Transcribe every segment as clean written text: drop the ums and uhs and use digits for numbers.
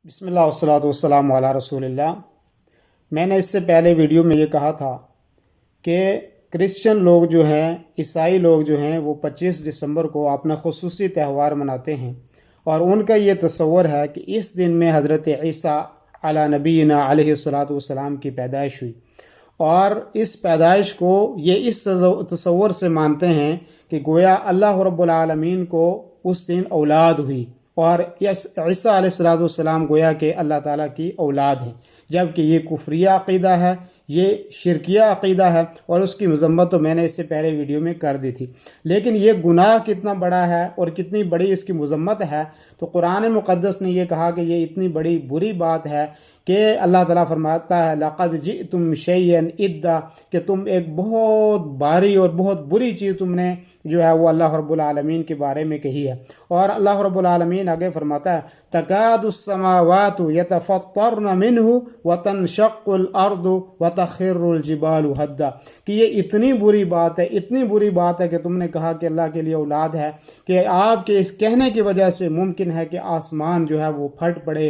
بسم اللہ والصلاۃ والسلام علی رسول اللہ۔ میں نے اس سے پہلے ویڈیو میں یہ کہا تھا کہ کرسچن لوگ جو ہیں، عیسائی لوگ جو ہیں، وہ 25 دسمبر کو اپنا خصوصی تہوار مناتے ہیں، اور ان کا یہ تصور ہے کہ اس دن میں حضرت عیسیٰ علی نبینا علیہ الصلاۃ والسلام کی پیدائش ہوئی، اور اس پیدائش کو یہ اس تصور سے مانتے ہیں کہ گویا اللہ رب العالمین کو اس دن اولاد ہوئی، اور عیسیٰ علیہ الصلاۃ والسلام گویا کہ اللہ تعالیٰ کی اولاد ہیں، جبکہ یہ کفریہ عقیدہ ہے، یہ شرکیہ عقیدہ ہے، اور اس کی مذمت تو میں نے اس سے پہلے ویڈیو میں کر دی تھی۔ لیکن یہ گناہ کتنا بڑا ہے اور کتنی بڑی اس کی مذمت ہے، تو قرآن مقدس نے یہ کہا کہ یہ اتنی بڑی بری بات ہے کہ اللہ تعالیٰ فرماتا ہے لَقَدْ جِئْتُمْ شَيْئًا إِدًّا، کہ تم ایک بہت بھاری اور بہت بری چیز تم نے جو ہے وہ اللہ رب العالمین کے بارے میں کہی ہے۔ اور اللہ رب العالمین آگے فرماتا ہے تَكَادُ السَّمَاوَاتُ يَتَفَطَّرْنَ مِنْهُ وَتَنشَقُّ الْأَرْضُ وَتَخِرُّ الْجِبَالُ هَدًّا، کہ یہ اتنی بری بات ہے، اتنی بری بات ہے کہ تم نے کہا کہ اللہ کے لیے اولاد ہے، کہ آپ کے اس کہنے کی وجہ سے ممکن ہے کہ آسمان جو ہے وہ پھٹ پڑے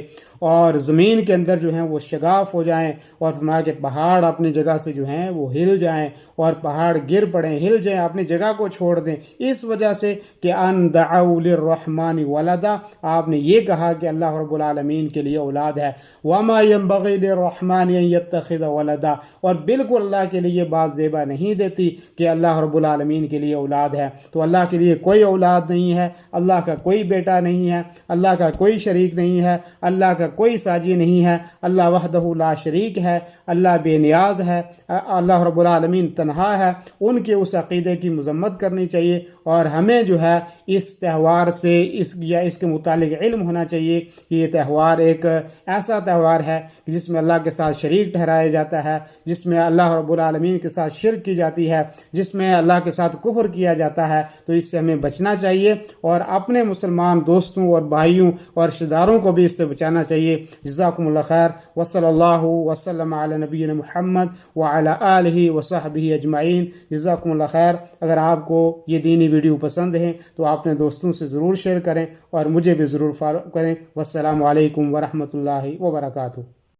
اور زمین کے اندر جو ہیں وہ شگاف ہو جائیں، اور فرمایا کہ پہاڑ اپنی جگہ سے جو ہیں وہ ہل جائیں، اور پہاڑ گر پڑیں، ہل جائیں، اپنی جگہ کو چھوڑ دیں، اس وجہ سے کہ ان دعوا للرحمن ولدا، آپ نے یہ کہا کہ اللہ رب العالمین کے لیے اولاد ہے۔ وما ينبغي للرحمن ان يتخذ ولدا، اور بالکل اللہ کے لیے بات زیبا نہیں دیتی کہ اللہ رب العالمین کے لیے اولاد ہے۔ تو اللہ کے لیے کوئی اولاد نہیں ہے، اللہ کا کوئی بیٹا نہیں ہے، اللہ کا کوئی شریک نہیں ہے، اللہ کا کوئی ساجی نہیں ہے، اللہ وحدہ لا شریک ہے، اللہ بے نیاز ہے، اللہ رب العالمین تنہا ہے۔ ان کے اس عقیدے کی مذمت کرنی چاہیے، اور ہمیں جو ہے اس تہوار سے اس کے متعلق علم ہونا چاہیے کہ یہ تہوار ایک ایسا تہوار ہے جس میں اللہ کے ساتھ شریک ٹھہرایا جاتا ہے، جس میں اللہ رب العالمین کے ساتھ شرک کی جاتی ہے، جس میں اللہ کے ساتھ کفر کیا جاتا ہے۔ تو اس سے ہمیں بچنا چاہیے، اور اپنے مسلمان دوستوں اور بھائیوں اور رشتہ داروں کو بھی اس سے بچانا چاہیے۔ جزاکم اللہ خیر، وصلی اللہ وسلم علی نبینا محمد وعلی آلہ وصحبہ اجمعین۔ جزاکم اللہ خیر۔ اگر آپ کو یہ دینی ویڈیو پسند ہیں تو آپ اپنے دوستوں سے ضرور شیئر کریں، اور مجھے بھی ضرور فالو کریں۔ والسلام علیکم ورحمۃ اللہ وبرکاتہ۔